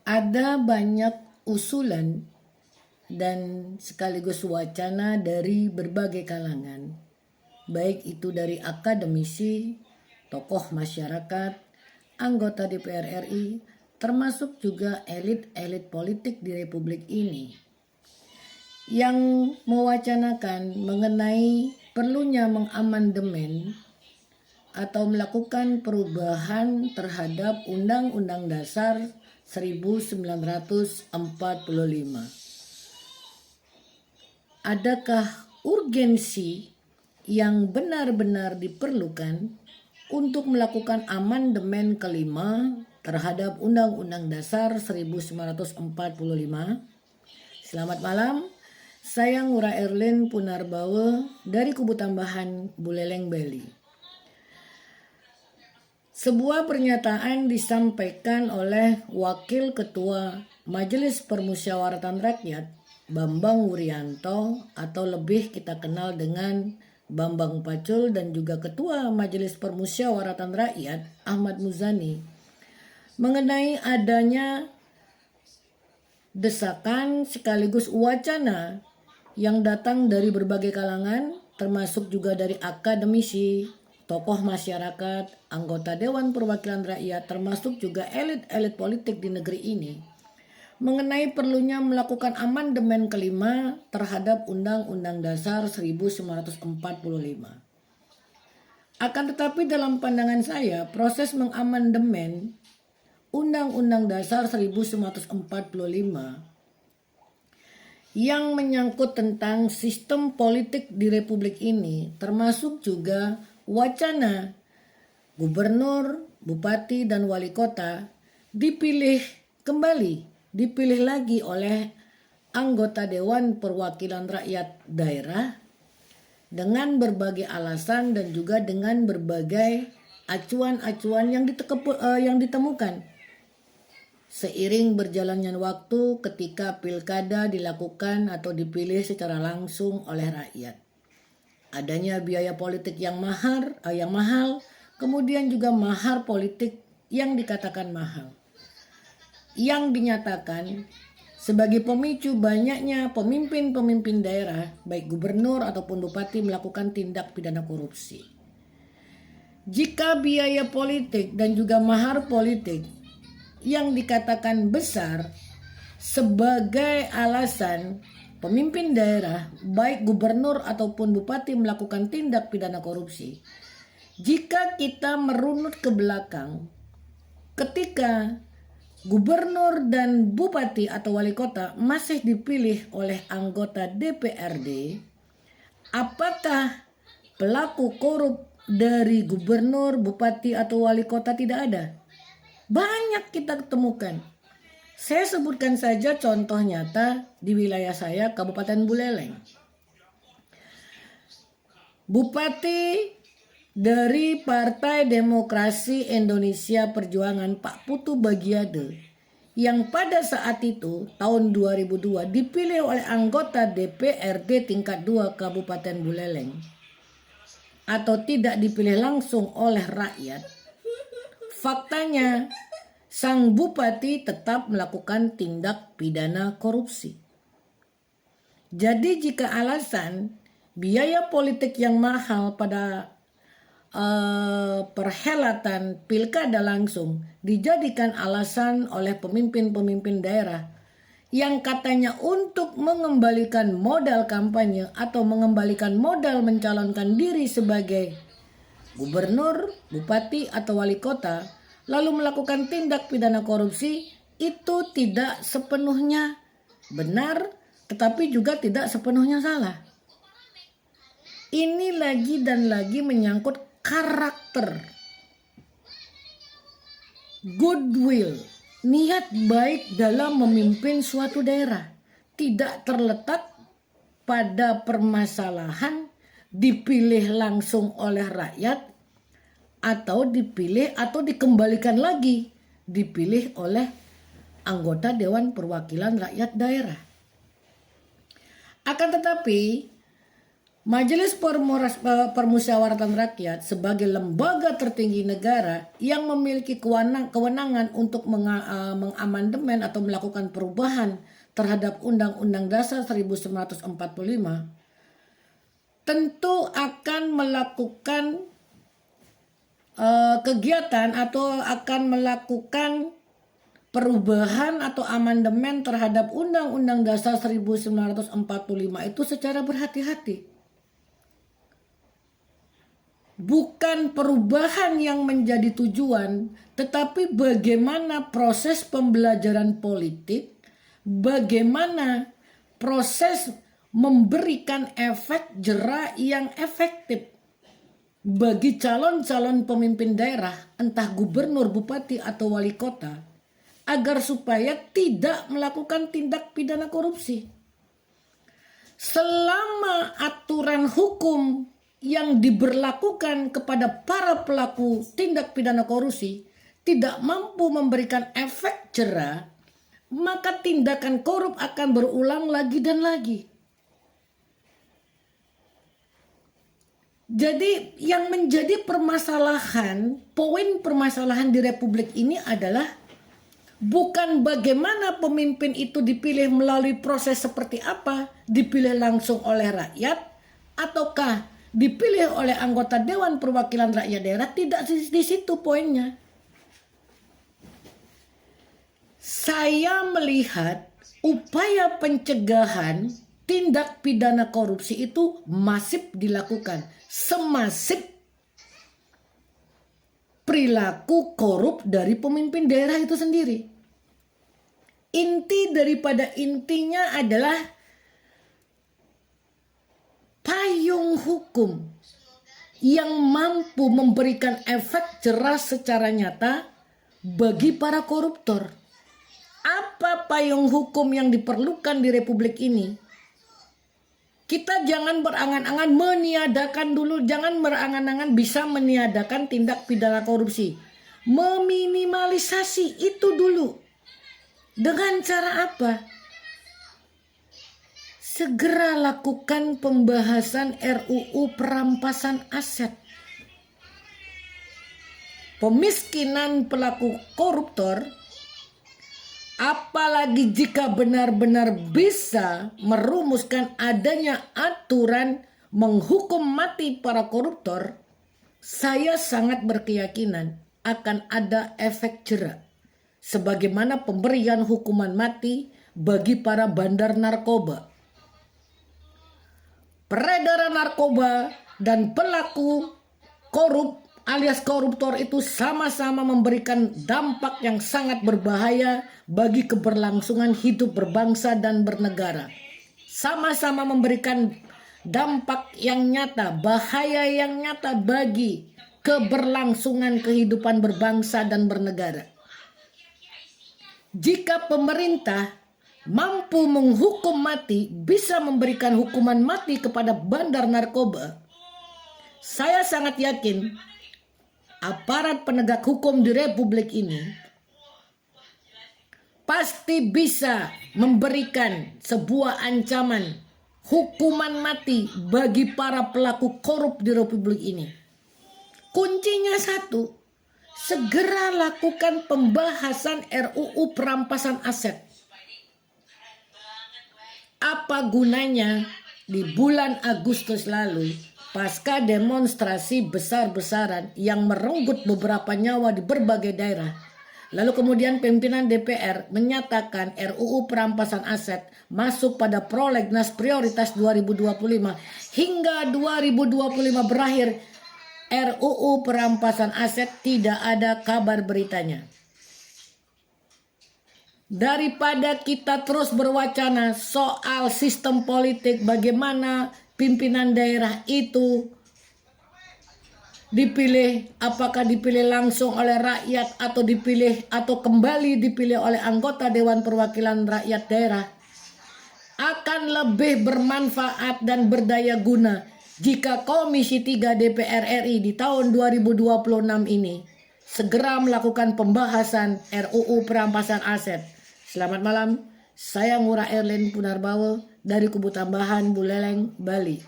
Ada banyak usulan dan sekaligus wacana dari berbagai kalangan, baik itu dari akademisi, tokoh masyarakat, anggota DPR RI, termasuk juga elit-elit politik di Republik ini, yang mewacanakan mengenai perlunya mengamandemen atau melakukan perubahan terhadap Undang-Undang Dasar 1945. Adakah urgensi yang benar-benar diperlukan untuk melakukan amandemen kelima terhadap Undang-Undang Dasar 1945? Selamat malam, saya Ngura Erlin Punarbawe dari Kubu Tambahan Buleleng Bali. Sebuah pernyataan disampaikan oleh Wakil Ketua Majelis Permusyawaratan Rakyat Bambang Wuryanto atau lebih kita kenal dengan Bambang Pacul, dan juga Ketua Majelis Permusyawaratan Rakyat Ahmad Muzani mengenai adanya desakan sekaligus wacana yang datang dari berbagai kalangan, termasuk juga dari akademisi, tokoh masyarakat, anggota Dewan Perwakilan Rakyat, termasuk juga elit-elit politik di negeri ini, mengenai perlunya melakukan amandemen kelima terhadap Undang-Undang Dasar 1945. Akan tetapi dalam pandangan saya, proses mengamandemen Undang-Undang Dasar 1945 yang menyangkut tentang sistem politik di Republik ini, termasuk juga wacana gubernur, bupati, dan wali kota dipilih lagi oleh anggota Dewan Perwakilan Rakyat daerah dengan berbagai alasan dan juga dengan berbagai acuan-acuan yang ditemukan. Seiring berjalannya waktu ketika pilkada dilakukan atau dipilih secara langsung oleh rakyat, adanya biaya politik yang mahal, kemudian juga mahar politik yang dikatakan mahal, yang dinyatakan sebagai pemicu banyaknya pemimpin-pemimpin daerah, baik gubernur ataupun bupati, melakukan tindak pidana korupsi. Jika biaya politik dan juga mahar politik yang dikatakan besar sebagai alasan pemimpin daerah, baik gubernur ataupun bupati, melakukan tindak pidana korupsi, jika kita merunut ke belakang, ketika gubernur dan bupati atau wali kota masih dipilih oleh anggota DPRD, apakah pelaku korup dari gubernur, bupati, atau wali kota tidak ada? Banyak kita temukan. Saya sebutkan saja contoh nyata di wilayah saya, Kabupaten Buleleng. Bupati dari Partai Demokrasi Indonesia Perjuangan, Pak Putu Bagiade, yang pada saat itu tahun 2002 dipilih oleh anggota DPRD tingkat 2 Kabupaten Buleleng, atau tidak dipilih langsung oleh rakyat, faktanya sang bupati tetap melakukan tindak pidana korupsi. Jadi jika alasan biaya politik yang mahal pada perhelatan pilkada langsung dijadikan alasan oleh pemimpin-pemimpin daerah yang katanya untuk mengembalikan modal kampanye atau mengembalikan modal mencalonkan diri sebagai gubernur, bupati, atau wali kota, lalu melakukan tindak pidana korupsi, itu tidak sepenuhnya benar, tetapi juga tidak sepenuhnya salah. Ini lagi dan lagi menyangkut karakter, goodwill, niat baik dalam memimpin suatu daerah. Tidak terletak pada permasalahan dipilih langsung oleh rakyat atau dipilih atau dikembalikan lagi dipilih oleh anggota Dewan Perwakilan Rakyat daerah. Akan tetapi Majelis Permusyawaratan Rakyat sebagai lembaga tertinggi negara yang memiliki kewenangan untuk mengamandemen atau melakukan perubahan terhadap Undang-Undang Dasar 1945 tentu akan melakukan kegiatan atau akan melakukan perubahan atau amandemen terhadap Undang-Undang Dasar 1945 itu secara berhati-hati. Bukan perubahan yang menjadi tujuan, tetapi bagaimana proses pembelajaran politik, bagaimana proses memberikan efek jera yang efektif bagi calon-calon pemimpin daerah, entah gubernur, bupati, atau wali kota, agar supaya tidak melakukan tindak pidana korupsi. Selama aturan hukum yang diberlakukan kepada para pelaku tindak pidana korupsi tidak mampu memberikan efek jera, maka tindakan korup akan berulang lagi dan lagi. Jadi yang menjadi permasalahan, poin permasalahan di Republik ini adalah bukan bagaimana pemimpin itu dipilih melalui proses seperti apa, dipilih langsung oleh rakyat, ataukah dipilih oleh anggota Dewan Perwakilan Rakyat Daerah. Tidak di situ poinnya. Saya melihat upaya pencegahan tindak pidana korupsi itu masif dilakukan, semasif perilaku korup dari pemimpin daerah itu sendiri. Inti daripada intinya adalah payung hukum yang mampu memberikan efek jera secara nyata bagi para koruptor. Apa payung hukum yang diperlukan di Republik ini? Kita jangan berangan-angan meniadakan dulu, jangan berangan-angan bisa meniadakan tindak pidana korupsi. Meminimalisasi itu dulu. Dengan cara apa? Segera lakukan pembahasan RUU perampasan aset. Pemiskinan pelaku koruptor, apalagi jika benar-benar bisa merumuskan adanya aturan menghukum mati para koruptor, saya sangat berkeyakinan akan ada efek jera. Sebagaimana pemberian hukuman mati bagi para bandar narkoba. Peredaran narkoba dan pelaku korup alias koruptor itu sama-sama memberikan dampak yang sangat berbahaya bagi keberlangsungan hidup berbangsa dan bernegara. Sama-sama memberikan dampak yang nyata, bahaya yang nyata bagi keberlangsungan kehidupan berbangsa dan bernegara. Jika pemerintah mampu menghukum mati, bisa memberikan hukuman mati kepada bandar narkoba, saya sangat yakin aparat penegak hukum di Republik ini pasti bisa memberikan sebuah ancaman hukuman mati bagi para pelaku korup di Republik ini. Kuncinya satu, segera lakukan pembahasan RUU perampasan aset. Apa gunanya di bulan Agustus lalu, pasca demonstrasi besar-besaran yang merenggut beberapa nyawa di berbagai daerah, lalu kemudian pimpinan DPR menyatakan RUU perampasan aset masuk pada prolegnas prioritas 2025, hingga 2025 berakhir RUU perampasan aset tidak ada kabar beritanya. Daripada kita terus berwacana soal sistem politik, bagaimana pimpinan daerah itu dipilih, apakah dipilih langsung oleh rakyat atau dipilih atau kembali dipilih oleh anggota Dewan Perwakilan Rakyat Daerah, akan lebih bermanfaat dan berdaya guna jika Komisi 3 DPR RI di tahun 2026 ini segera melakukan pembahasan RUU perampasan aset. Selamat malam, saya Ngurah Erlin Punarbawa dari Kubu Tambahan Buleleng, Bali.